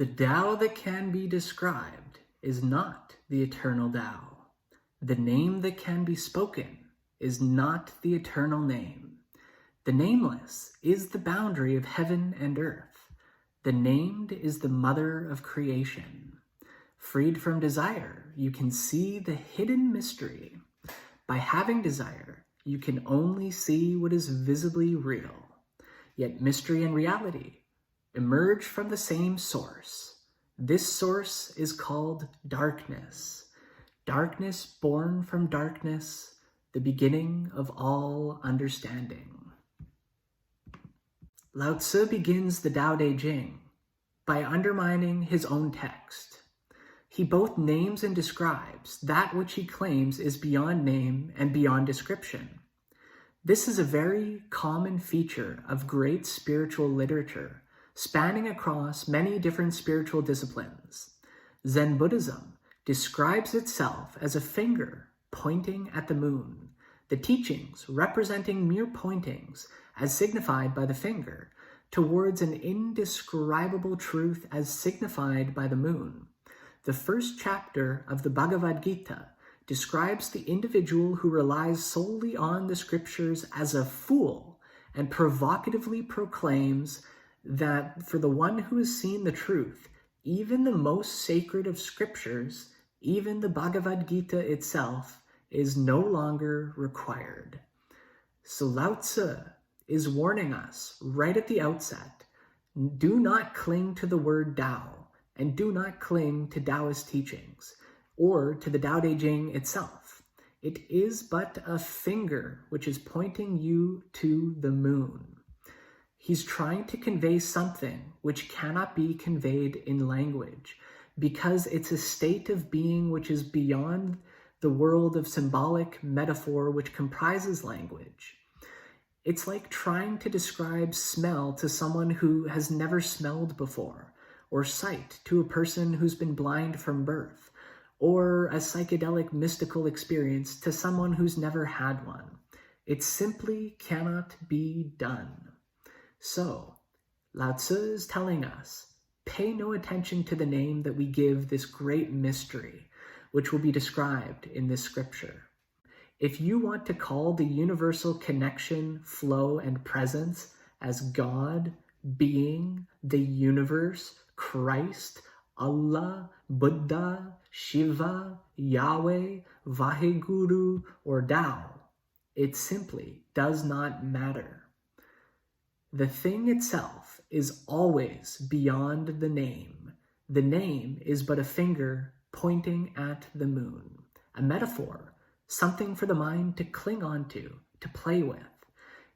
The Tao that can be described is not the eternal Tao. The name that can be spoken is not the eternal name. The nameless is the boundary of heaven and earth. The named is the mother of creation. Freed from desire, you can see the hidden mystery. By having desire, you can only see what is visibly real. Yet mystery and reality emerge from the same source. This source is called darkness. Darkness born from darkness, the beginning of all understanding. Lao Tzu begins the Tao Te Ching by undermining his own text. He both names and describes that which he claims is beyond name and beyond description. This is a very common feature of great spiritual literature, spanning across many different spiritual disciplines. Zen Buddhism describes itself as a finger pointing at the moon, the teachings representing mere pointings as signified by the finger towards an indescribable truth as signified by the moon. The first chapter of the Bhagavad Gita describes the individual who relies solely on the scriptures as a fool and provocatively proclaims that for the one who has seen the truth, even the most sacred of scriptures, even the Bhagavad Gita itself, is no longer required. So Lao Tzu is warning us right at the outset, do not cling to the word Tao, and do not cling to Taoist teachings, or to the Tao Te Ching itself. It is but a finger which is pointing you to the moon. He's trying to convey something which cannot be conveyed in language, because it's a state of being which is beyond the world of symbolic metaphor which comprises language. It's like trying to describe smell to someone who has never smelled before, or sight to a person who's been blind from birth, or a psychedelic mystical experience to someone who's never had one. It simply cannot be done. So, Lao Tzu is telling us, pay no attention to the name that we give this great mystery, which will be described in this scripture. If you want to call the universal connection, flow, and presence as God, being, the universe, Christ, Allah, Buddha, Shiva, Yahweh, Vaheguru, or Tao, it simply does not matter. The thing itself is always beyond the name. The name is but a finger pointing at the moon, a metaphor, something for the mind to cling onto, to play with.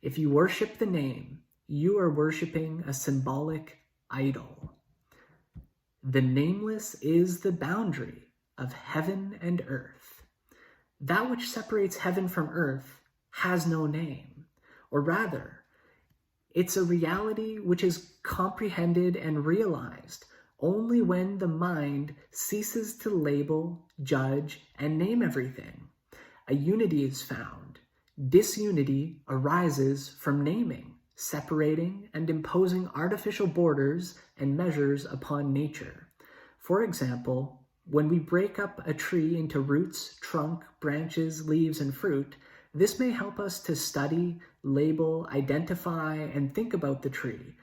If you worship the name, you are worshiping a symbolic idol. The nameless is the boundary of heaven and earth. That which separates heaven from earth has no name, or rather, it's a reality which is comprehended and realized only when the mind ceases to label, judge, and name everything. A unity is found. Disunity arises from naming, separating, and imposing artificial borders and measures upon nature. For example, when we break up a tree into roots, trunk, branches, leaves, and fruit, this may help us to study, label, identify, and think about the tree.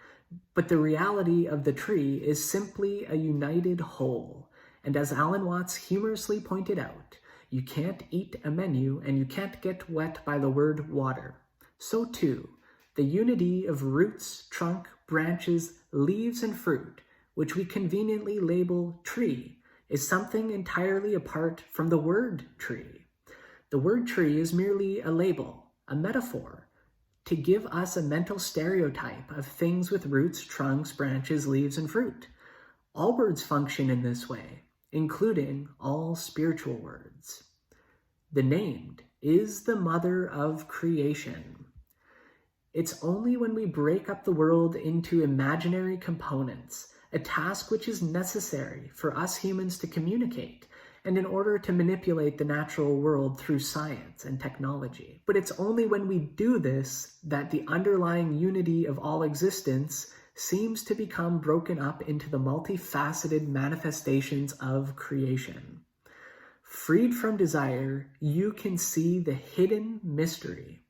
But the reality of the tree is simply a united whole. And as Alan Watts humorously pointed out, you can't eat a menu and you can't get wet by the word water. So too, the unity of roots, trunk, branches, leaves, and fruit, which we conveniently label tree, is something entirely apart from the word tree. The word tree is merely a label, a metaphor, to give us a mental stereotype of things with roots, trunks, branches, leaves, and fruit. All words function in this way, including all spiritual words. The named is the mother of creation. It's only when we break up the world into imaginary components, a task which is necessary for us humans to communicate, and in order to manipulate the natural world through science and technology. But it's only when we do this that the underlying unity of all existence seems to become broken up into the multifaceted manifestations of creation. Freed from desire, you can see the hidden mystery.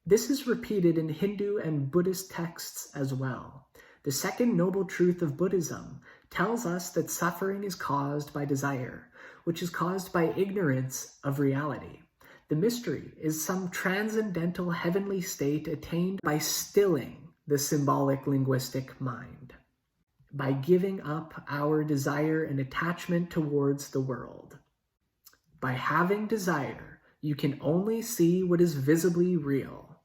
This is repeated in Hindu and Buddhist texts as well. The second noble truth of Buddhism tells us that suffering is caused by desire, which is caused by ignorance of reality. The mystery is some transcendental heavenly state attained by stilling the symbolic linguistic mind, by giving up our desire and attachment towards the world. By having desire, you can only see what is visibly real.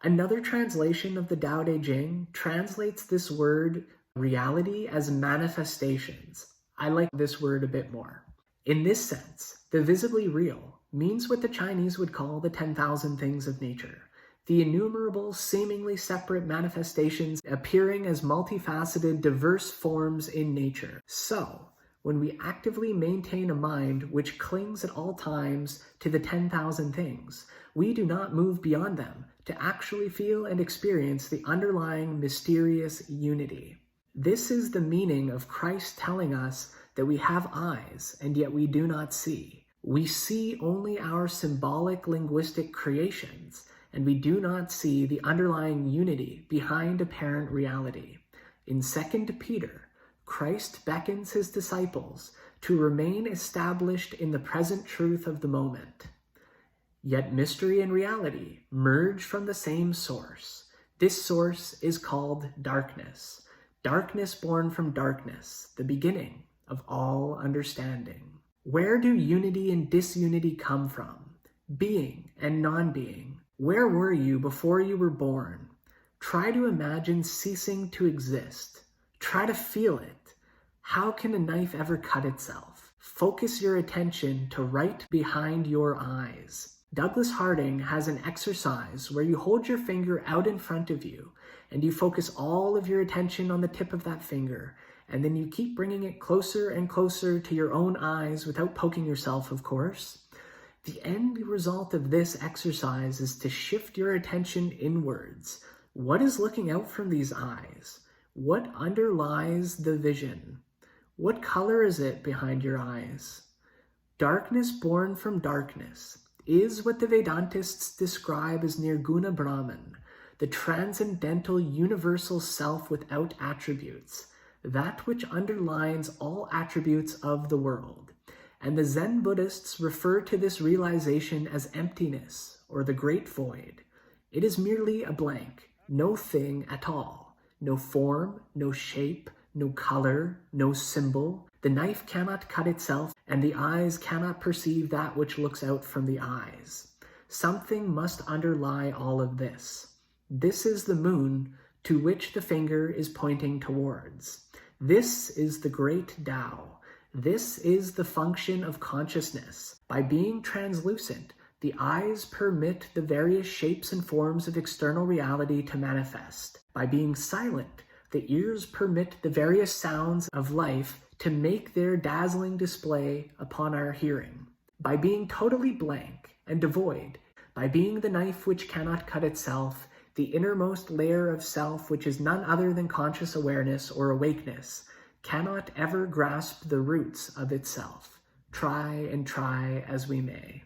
Another translation of the Tao Te Ching translates this word reality as manifestations. I like this word a bit more. In this sense, the visibly real means what the Chinese would call the 10,000 things of nature, the innumerable, seemingly separate manifestations appearing as multifaceted, diverse forms in nature. So, when we actively maintain a mind which clings at all times to the 10,000 things, we do not move beyond them to actually feel and experience the underlying mysterious unity. This is the meaning of Christ telling us that we have eyes and yet we do not see. We see only our symbolic linguistic creations, and we do not see the underlying unity behind apparent reality. In 2 Peter, Christ beckons his disciples to remain established in the present truth of the moment. Yet mystery and reality merge from the same source. This source is called darkness. Darkness born from darkness, the beginning of all understanding. Where do unity and disunity come from? Being and non-being. Where were you before you were born? Try to imagine ceasing to exist. Try to feel it. How can a knife ever cut itself? Focus your attention to right behind your eyes. Douglas Harding has an exercise where you hold your finger out in front of you and you focus all of your attention on the tip of that finger, and then you keep bringing it closer and closer to your own eyes without poking yourself, of course. The end result of this exercise is to shift your attention inwards. What is looking out from these eyes? What underlies the vision? What color is it behind your eyes? Darkness born from darkness is what the Vedantists describe as Nirguna Brahman, the transcendental universal self without attributes, that which underlines all attributes of the world. And the Zen Buddhists refer to this realization as emptiness, or the great void. It is merely a blank, no thing at all, no form, no shape, no color, no symbol. The knife cannot cut itself, and the eyes cannot perceive that which looks out from the eyes. Something must underlie all of this. This is the moon to which the finger is pointing towards. This is the great Tao. This is the function of consciousness. By being translucent, the eyes permit the various shapes and forms of external reality to manifest. By being silent, the ears permit the various sounds of life to make their dazzling display upon our hearing. By being totally blank and devoid, by being the knife which cannot cut itself, the innermost layer of self, which is none other than conscious awareness or awakeness, cannot ever grasp the roots of itself, try and try as we may.